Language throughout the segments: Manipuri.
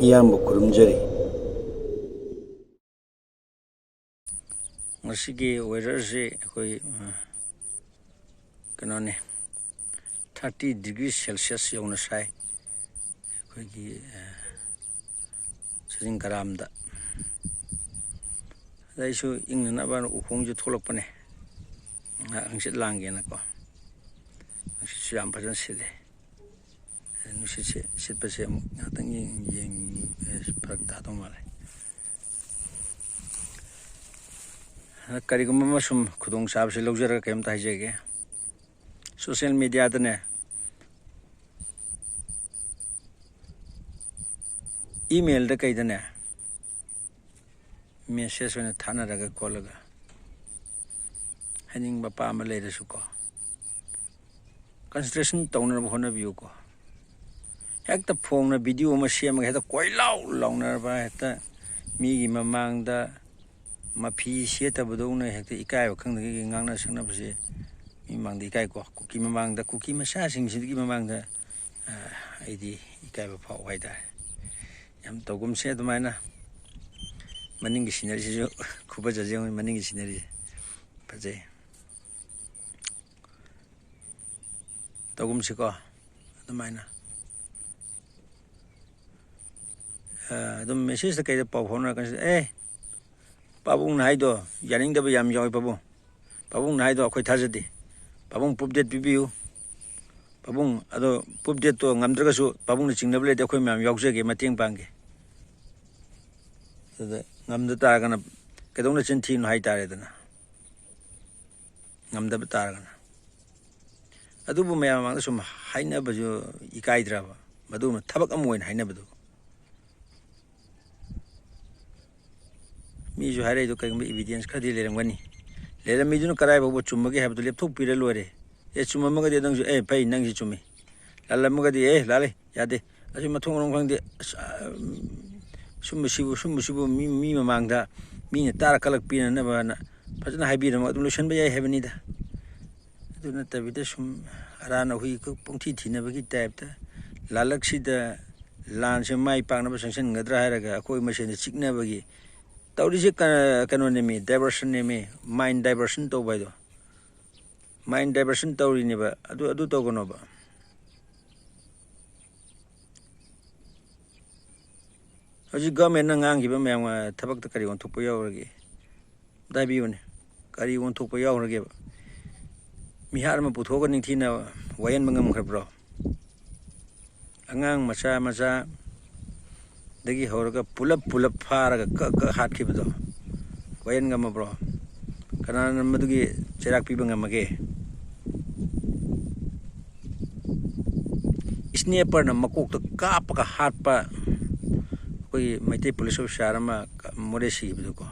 ꯏꯌꯥꯝꯕ ꯈꯨꯔꯨꯝꯖꯔꯤ ꯉꯁꯤꯒꯤ ꯋꯦꯗꯔꯁꯤ ꯑꯩꯈꯣꯏ ꯀꯩꯅꯣꯅꯤ 30 ꯗꯤꯒ꯭ꯔꯤ ꯁꯦꯜꯁꯤꯌꯁ ꯌꯧꯅ ꯁꯥꯏ ꯑꯩꯈꯣꯏꯒꯤ ꯁꯖꯤꯡꯀꯔꯥꯝꯗ ꯑꯗ ꯑꯩꯁꯨ ꯏꯪꯅꯅꯕ ꯎꯈꯣꯡꯁꯨ ꯊꯣꯛꯂꯛꯄꯅꯦ ꯍꯪꯆꯤꯠ ꯂꯥꯡꯒꯦꯅꯀꯣ ꯅꯨꯡꯁꯤꯠꯁꯨ ꯌꯥꯝ ꯐꯖꯅ ꯁꯤꯠꯂꯦ ꯅꯨꯡꯁꯤꯠꯁꯦ ꯁꯤꯠꯄꯁꯦ ꯑꯃꯨꯛ ꯉꯥꯛꯇꯪ ꯐꯔꯛ ꯇꯥꯗꯧ ꯃꯥꯜꯂꯦ ꯀꯔꯤꯒꯨꯝꯕ ꯑꯃ ꯁꯨꯝ ꯈꯨꯗꯣꯡꯆꯥꯕꯁꯤ ꯂꯧꯖꯔꯒ ꯀꯩꯝꯇ ꯍꯥꯏꯖꯒꯦ ꯁꯣꯁꯤꯌꯦꯜ ꯃꯤꯗꯤꯌꯥꯗꯅꯦ ꯏꯃꯦꯜꯗ ꯀꯩꯗꯅꯦ ꯃꯦꯁꯦꯖ ꯑꯣꯏꯅ ꯊꯥꯅꯔꯒ ꯈꯣꯠꯂꯒ ꯍꯥꯏꯅꯤꯡꯕ ꯑꯄꯥꯝꯕ ꯂꯩꯔꯁꯨꯀꯣ ꯀꯟꯁꯦꯟꯇ꯭ꯔꯦꯁꯟ ꯇꯧꯅꯕ ꯍꯣꯠꯅꯕꯤꯌꯨꯀꯣ ꯍꯦꯛꯇ ꯐꯣꯡꯅ ꯚꯤꯗꯤꯑꯣ ꯑꯃ ꯁꯦꯝꯃꯒ ꯍꯦꯛꯇ ꯀꯣꯏꯂꯥꯎ ꯂꯥꯎꯅꯔꯕ ꯍꯦꯛꯇ ꯃꯤꯒꯤ ꯃꯃꯥꯡꯗ ꯃꯐꯤ ꯁꯦꯠꯇꯕꯗꯧꯅ ꯍꯦꯛꯇ ꯏꯀꯥꯏꯕ ꯈꯪꯗꯒꯩ ꯉꯥꯡꯅ ꯁꯛꯅꯕꯁꯦ ꯃꯤ ꯃꯃꯥꯡꯗ ꯏꯀꯥꯏꯀꯣ ꯀꯨꯀꯤ ꯃꯃꯥꯡꯗ ꯀꯨꯀꯤ ꯃꯆꯥꯁꯤꯡꯁꯤꯒꯤ ꯃꯃꯥꯡꯗ ꯑꯩꯗꯤ ꯏꯀꯥꯏꯕ ꯐꯥꯎꯕ ꯍꯥꯏꯇꯥꯔꯦ ꯌꯥꯝ ꯇꯧꯒꯨꯝꯁꯦ ꯑꯗꯨꯃꯥꯏꯅ ꯃꯅꯤꯡꯒꯤ ꯁꯤꯅꯔꯤꯁꯤꯁꯨ ꯈꯨꯐꯖꯁꯦ ꯃꯅꯤꯡꯒꯤ ꯁꯤꯅꯔꯤꯁꯦ ꯐꯖꯩ ꯇꯧꯒꯨꯝꯁꯤꯀꯣ ꯑꯗꯨꯃꯥꯏꯅ ꯑꯗꯨꯝ ꯃꯦꯁꯦꯖꯇ ꯀꯩꯗ ꯄꯥꯎ ꯐꯥꯎꯅꯔꯀꯥꯟꯁꯤꯗ ꯄꯥꯕꯨꯡꯅ ꯍꯥꯏꯗꯣ ꯌꯥꯅꯤꯡꯗꯕ ꯌꯥꯝ ꯌꯥꯎꯏ ꯄꯥꯕꯨꯡꯅ ꯍꯥꯏꯗꯣ ꯑꯩꯈꯣꯏ ꯊꯥꯖꯗꯦ ꯄꯥꯕꯨꯡ ꯄ꯭ꯔꯨꯞ ꯗꯦꯠ ꯄꯤꯕꯤꯌꯨ ꯄꯥꯕꯨꯡ ꯑꯗꯣ ꯄ꯭ꯔꯨꯞ ꯗꯦꯠꯇꯣ ꯉꯝꯗ꯭ꯔꯒꯁꯨ ꯄꯥꯕꯨꯡꯅ ꯆꯤꯡꯅꯕ ꯂꯩꯇꯦ ꯑꯩꯈꯣꯏ ꯃꯌꯥꯝ ꯌꯥꯎꯖꯒꯦ ꯃꯇꯦꯡ ꯄꯥꯡꯒꯦ ꯑꯗꯨꯗ ꯉꯝꯗ ꯇꯥꯔꯒꯅ ꯀꯩꯗꯧꯅ ꯆꯤꯟ ꯊꯤꯅꯣ ꯍꯥꯏꯇꯥꯔꯦꯗꯅ ꯉꯝꯗꯕ ꯇꯥꯔꯒꯅ ꯑꯗꯨꯕꯨ ꯃꯌꯥꯝ ꯃꯃꯥꯡꯗ ꯁꯨꯝ ꯍꯥꯏꯅꯕꯁꯨ ꯏꯀꯥꯏꯗ꯭ꯔꯕ ꯃꯗꯨꯃ ꯊꯕꯛ ꯑꯃ ꯑꯣꯏꯅ ꯍꯥꯏꯅꯕꯗꯨ ꯃꯤꯁꯨ ꯍꯥꯏꯔꯛꯏꯗꯣ ꯀꯩꯒꯨꯝꯕ ꯏꯕꯤꯗꯦꯟꯁ ꯈꯔꯗꯤ ꯂꯩꯔꯝꯒꯅꯤ ꯂꯩꯔꯝꯃꯤꯗꯨꯅ ꯀꯗꯥꯏ ꯐꯥꯎꯕ ꯆꯨꯝꯕꯒꯦ ꯍꯥꯏꯕꯗꯨ ꯂꯦꯞꯊꯣꯛꯄꯤꯔ ꯂꯣꯏꯔꯦ ꯆꯨꯝꯃꯝꯃꯒꯗꯤ ꯅꯪꯁꯨ ꯐꯩ ꯅꯪꯁꯤ ꯆꯨꯝꯃꯤ ꯂꯥꯜꯂꯝꯃꯒꯗꯤ ꯂꯥꯜꯂꯦ ꯌꯥꯗꯦ ꯑꯁꯤ ꯃꯊꯣꯡ ꯃꯔꯝ ꯈꯪꯗꯦ ꯁꯨꯝꯕꯁꯤꯕꯨ ꯃꯤ ꯃꯃꯥꯡꯗ ꯃꯤꯅ ꯇꯥꯔ ꯀꯂꯛ ꯄꯤꯅꯅꯕꯅ ꯐꯖꯅ ꯍꯥꯏꯕꯤꯔꯝꯃꯒ ꯑꯗꯨꯝ ꯂꯣꯏꯁꯤꯟꯕ ꯌꯥꯏ ꯍꯥꯏꯕꯅꯤꯗ ꯑꯗꯨ ꯅꯠꯇꯕꯤꯗ ꯁꯨꯝ ꯑꯔꯥꯟ ꯑꯍꯨꯏ ꯄꯪꯊꯤ ꯊꯤꯅꯕꯒꯤ ꯇꯥꯏꯞꯇ ꯂꯥꯜꯂꯛꯁꯤꯗ ꯂꯥꯟꯁꯦ ꯃꯥꯏ ꯄꯥꯛꯅꯕ ꯆꯪꯁꯤꯟꯒꯗ꯭ꯔꯥ ꯍꯥꯏꯔꯒ ꯑꯩꯈꯣꯏ ꯃꯁꯦꯟꯗ ꯆꯤꯛꯅꯕꯒꯤ ꯇꯧꯔꯤꯁꯦ ꯀꯩꯅꯣꯅꯦꯃꯤ ꯗꯥꯏꯚꯔꯁꯟꯅꯦꯃꯤ ꯃꯥꯏꯟ ꯗꯥꯏꯚꯔꯁꯟ ꯇꯧꯕ ꯍꯥꯏꯗꯣ ꯃꯥꯏꯟ ꯗꯥꯏꯚꯔꯁꯟ ꯇꯧꯔꯤꯅꯦꯕ ꯑꯗꯨ ꯇꯧꯒꯅꯣꯕ ꯍꯧꯖꯤꯛ ꯒꯚꯔꯟꯃꯦꯟꯠꯅ ꯉꯥꯡꯈꯤꯕ ꯃꯌꯥꯝ ꯊꯕꯛꯇ ꯀꯔꯤ ꯑꯣꯟꯊꯣꯛꯄ ꯌꯥꯎꯔꯒꯦ ꯑꯝꯇ ꯍꯥꯏꯕꯤꯌꯨꯅꯦ ꯀꯔꯤ ꯑꯣꯟꯊꯣꯛꯄ ꯌꯥꯎꯔꯒꯦꯕ ꯃꯤꯍꯥꯠ ꯑꯃ ꯄꯨꯊꯣꯛꯑꯒ ꯅꯤꯡꯊꯤꯅ ꯋꯥꯌꯦꯟꯕ ꯉꯝꯈ꯭ꯔꯕ꯭ꯔꯣ ꯑꯉꯥꯡ ꯃꯆꯥꯗꯒꯤ ꯍꯧꯔꯒ ꯄꯨꯂꯞ ꯐꯥꯔꯒ ꯀꯛ ꯍꯥꯠꯈꯤꯕꯗꯣ ꯋꯥꯌꯦꯟ ꯉꯝꯃꯕ꯭ꯔꯣ ꯀꯅꯥꯅ ꯃꯗꯨꯒꯤ ꯆꯩꯔꯥꯛ ꯄꯤꯕ ꯉꯝꯃꯒꯦ ꯏꯁꯅꯦꯄꯔꯅ ꯃꯀꯣꯛꯇ ꯀꯥꯞꯄꯒ ꯍꯥꯠꯄ ꯑꯩꯈꯣꯏꯒꯤ ꯃꯩꯇꯩ ꯄꯨꯂꯤꯁ ꯑꯣꯐꯤꯁꯥꯔ ꯑꯃ ꯃꯣꯔꯦ ꯁꯤꯈꯤꯕꯗꯣꯀꯣ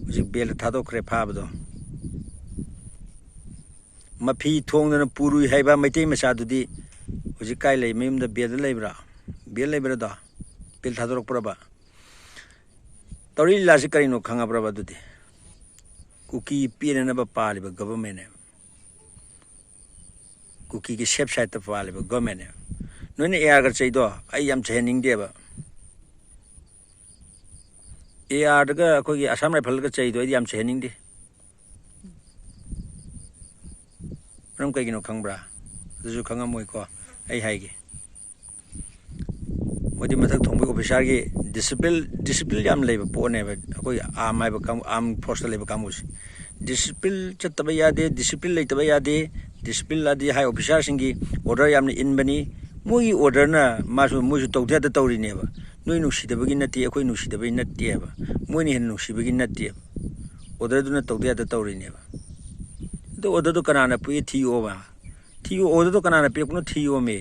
ꯍꯧꯖꯤꯛ ꯕꯦꯜꯗ ꯊꯥꯗꯣꯛꯈ꯭ꯔꯦ ꯐꯥꯕꯗꯣ ꯃꯐꯤ ꯊꯣꯡꯗꯅ ꯄꯨꯔꯨꯏ ꯍꯥꯏꯕ ꯃꯩꯇꯩ ꯃꯆꯥꯗꯨꯗꯤ ꯍꯧꯖꯤꯛ ꯀꯥꯏ ꯂꯩ ꯃꯌꯨꯝꯗ ꯕꯦꯜꯗ ꯂꯩꯕ꯭ꯔꯥ ꯕꯦꯜ ꯂꯩꯕ꯭ꯔꯥꯗꯣ ꯕꯦꯜ ꯊꯥꯗꯣꯔꯛꯄ꯭ꯔꯕ ꯇꯧꯔꯤ ꯂꯤꯂꯥꯁꯤ ꯀꯔꯤꯅꯣ ꯈꯪꯉꯕ꯭ꯔꯕ ꯑꯗꯨꯗꯤ ꯀꯨꯀꯤ ꯄꯦꯟꯅꯅꯕ ꯄꯥꯜꯂꯤꯕ ꯒꯚꯔꯟꯃꯦꯟꯠꯅꯦꯕ ꯀꯨꯀꯤꯒꯤ ꯁꯦꯞ ꯁꯥꯏꯠꯇ ꯄꯥꯜꯂꯤꯕ ꯒꯚꯔꯟꯃꯦꯟꯠꯅꯦꯕ ꯅꯣꯏꯅ ARꯒ ꯆꯩꯗꯣ ꯑꯩ ꯌꯥꯝ ꯆꯩꯍꯟꯅꯤꯡꯗꯦꯕ ARꯗꯒ ꯑꯩꯈꯣꯏꯒꯤ ꯑꯁꯥꯝ ꯔꯥꯏꯐꯜꯒ ꯆꯩꯗꯣ ꯑꯩꯗꯤ ꯌꯥꯝ ꯆꯩꯍꯟꯅꯤꯡꯗꯦ ꯃꯔꯝ ꯀꯩꯒꯤꯅꯣ ꯈꯪꯕ꯭ꯔꯥ ꯑꯗꯨꯁꯨ ꯈꯪꯉꯝꯃꯣꯏꯀꯣ ꯑꯩ ꯍꯥꯏꯒꯦ ꯃꯣꯏꯗꯤ ꯃꯊꯛ ꯊꯣꯡꯕ ꯑꯣꯐꯤꯁꯥꯔꯒꯤ ꯗꯤꯁꯤꯄ꯭ꯂꯤꯟ ꯌꯥꯝ ꯂꯩꯕ ꯄꯣꯠꯅꯦꯕ ꯑꯩꯈꯣꯏ ꯑꯥꯔꯝ ꯐꯣꯔꯁꯇ ꯂꯩꯕ ꯀꯥꯡꯕꯨꯁꯦ ꯗꯤꯁꯤꯄ꯭ꯂꯤꯟ ꯆꯠꯇꯕ ꯌꯥꯗꯦ ꯗꯤꯁꯤꯄ꯭ꯂꯤꯟ ꯂꯩꯇꯕ ꯌꯥꯗꯦ ꯗꯤꯁꯤꯄ꯭ꯂꯤꯟ ꯑꯗꯤ ꯍꯥꯏ ꯑꯣꯐꯤꯁꯥꯔꯁꯤꯡꯒꯤ ꯑꯣꯔꯗꯔ ꯌꯥꯝꯅ ꯏꯟꯕꯅꯤ ꯃꯣꯏꯒꯤ ꯑꯣꯔꯗꯔꯅ ꯃꯣꯏꯁꯨ ꯇꯧꯗ ꯌꯥꯗ ꯇꯧꯔꯤꯅꯦꯕ ꯅꯣꯏ ꯅꯨꯡꯁꯤꯗꯕꯒꯤ ꯅꯠꯇꯦ ꯑꯩꯈꯣꯏ ꯅꯨꯡꯁꯤꯗꯕꯒꯤ ꯅꯠꯇꯦꯕ ꯃꯣꯏꯅ ꯍꯦꯟꯅ ꯅꯨꯡꯁꯤꯕꯒꯤ ꯅꯠꯇꯦꯕ ꯑꯣꯔꯗꯔꯗꯨꯅ ꯇꯧꯗ ꯌꯥꯗ ꯇꯧꯔꯤꯅꯦꯕ ꯑꯗꯣ ꯑꯣꯔꯗꯔꯗꯨ ꯀꯅꯥꯅ ꯄꯤꯏ ꯊꯤꯌꯣꯕ ꯑꯣꯔꯗꯔꯗꯨ ꯀꯅꯥꯅ ꯄꯤꯔꯛꯄꯅꯣ ꯊꯤꯌꯣꯃꯦ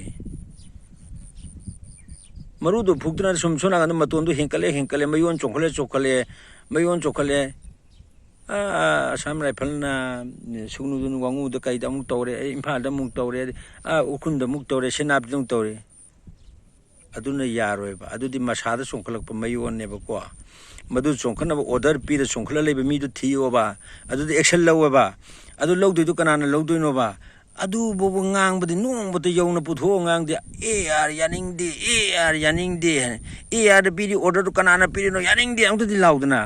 ꯃꯔꯨꯗꯨ ꯐꯨꯛꯇꯨꯅ ꯁꯨꯝ ꯁꯣꯟꯅꯀꯥꯟꯗ ꯃꯇꯣꯟꯗꯨ ꯍꯦꯟꯀꯠꯂꯦ ꯃꯌꯣꯟ ꯆꯣꯡꯈꯠꯂꯦ ꯑꯁꯥꯝ ꯔꯥꯏꯐꯜꯅ ꯁꯨꯒꯅꯨꯗ ꯋꯥꯡꯉꯨꯗ ꯀꯩꯗ ꯑꯃꯨꯛ ꯇꯧꯔꯦ ꯏꯝꯐꯥꯜꯗ ꯑꯃꯨꯛ ꯇꯧꯔꯦ ꯎꯈ꯭ꯔꯨꯜꯗ ꯑꯃꯨꯛ ꯇꯧꯔꯦ ꯁꯦꯅꯥꯄꯇꯤꯗ ꯑꯃꯨꯛ ꯇꯧꯔꯦ ꯑꯗꯨꯅ ꯌꯥꯔꯣꯏꯕ ꯑꯗꯨꯗꯤ ꯃꯁꯥꯗ ꯆꯣꯡꯈꯠꯂꯛꯄ ꯃꯌꯣꯟꯅꯦꯕꯀꯣ मधु चोंखनब ऑर्डर पीद चोंखला लेब मीदु थियोबा अदु एक्शन लवबा अदु लौदुदु कनाना लौदुइनोबा अदु बोबो ngangbdi nongbdi yawna putho ngangdi AR yaningdi AR yaningdi AR piri order du kanana piri no yaningdi amtudi laudna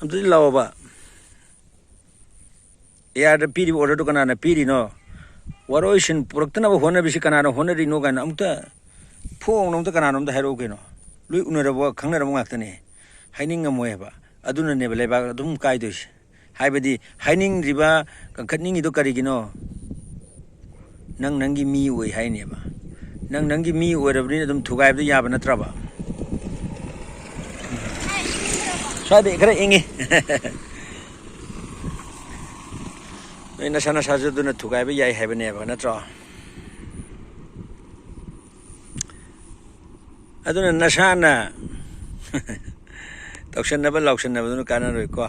amtudi lawba AR piri order du kanana piri no waroishin puraktana hona bisi kanana hona ri no gana amta phong nong ta kanana amta hero keno lui unarabo khangnarabo ngaktane haining amoyeba aduna ne beleba dum kaidois हाइबदी हाइनिंग Riba कंखटनिंग इदो करिगिनो नंग नंगी मी ओइ हाइनेबा नंग नंगी मी ओइरबनि दम थुगाइबदो याबा नत्रबा सादे खरे इंगे नोइ नसाना साजदुना थुगाइबा याइ हाइबनेबा नत्रो अदुना नसाना तौसनबा लौसनबा दुना काना रोइको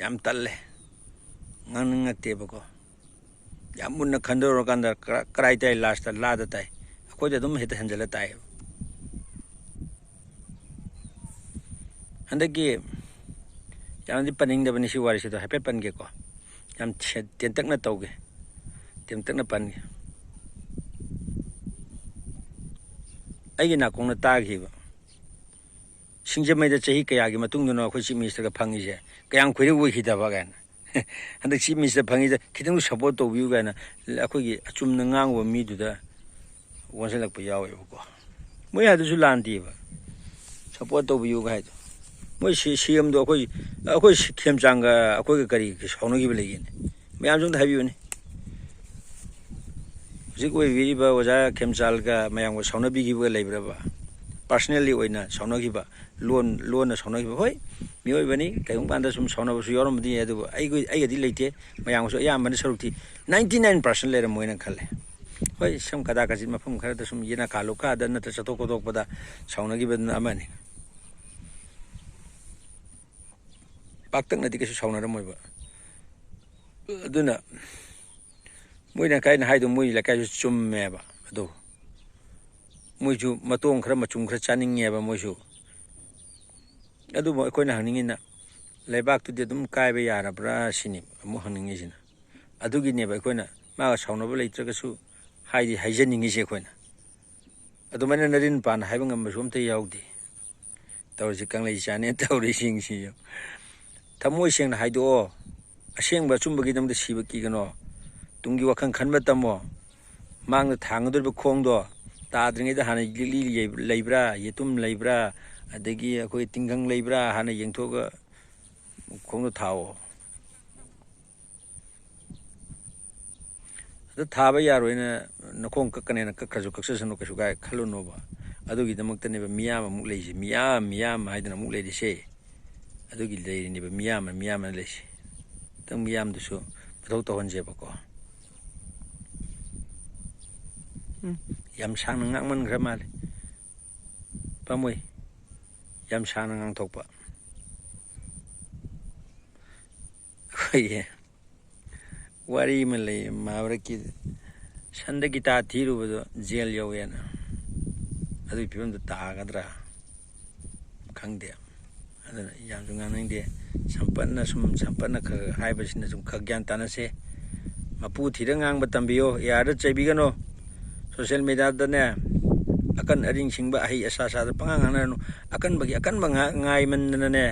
yam talle ngang tebako yam munna khandoro kanda krai tai last la da tai ko ja dum hita hanjala tai handaki yam di paning da bani si wari si to happy pan ge ko yam ten tak na tauge tem tak na pan ge ai gi na kong na ta gi ba sinjamai da chahi kaya gi matung duna khoi chief minister ka phangi je kayang khoi wi khida ba gan handak chief minister phangi je khidang support to view gan akhoi gi achum na ngang wa mi du da wonse lak pa yaw e ko moi ha du su lan ti ba support to view ga moi cm do akhoi khem chang ga akhoi ga kari ki sauna gi ba le yin mayam jong da ha bi ne zik we wi ba waja khem chal ga mayam ko sauna bi gi ba le bra ba personally oina sauna gi ba loan na sauna gi hoi mioi bani kayung panda sum sauna bu yorom di edu ai di leite mayang so ya man sarukti 99% le moina khale hoi sam kada ka jin mafum khara da sum yena kalu ka da na ta chato ko dok pada sauna gi ban amani paktak na di ke sauna ra moi ba aduna moina kai na haidu moi la kai chum me ba ado moi ju matong khara machum khara chaning ye ba moi ju adu mo ko na haningi na leibak tu de dum kai ba yara bra sini mo haningi sina adu gi ne ba ko na ma ga sauna ba leitra ga su haidi haijaningi se ko na adu mana narin pan haibang am sum te yaudi taw ji kang lei chane taw ri sing si yo thamoi seng na haido aseng ba chum ba gi dam de si ba ki gano tungi wakhang khan ba tamo mang na thang dur ba khong do ताद्रिंगे दा हाने लिली लेब्रा येतुम लेब्रा अदगी अखोय तिंगंग लेब्रा हाने यंगथोगा खोंग थाओ अद थाबा यारोइना नखोंग ककने न कखजु कक्ससनो कसु गाय खलुनोबा अदुगी दमक्तने बा मियाम अमुक लेजि मियाम हाइदना अमुक लेदिसे अदुगी लेरिने बा मियाम लेसि तंग मियाम दुसु पथौ तहनजेबको yam sang ngang man gra mal pa moi yam sang ngang thok pa khoi wari male mawra ki sanda ki ta thiru bo jail yo yana adu pibam da ta gadra khang de adana yam junga nang de sampanna kha hai basina sum khagyan tanase mapu thirangang ba tambiyo ya da chaibi gano social media da ne akan aring singba ahi asa sa pangang na akan bagi akan ngai man na ne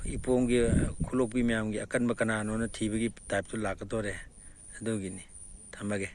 ipong gi khulok bi myam gi akan ba kana no na thibagi type to la ka to re adu gi ni thamage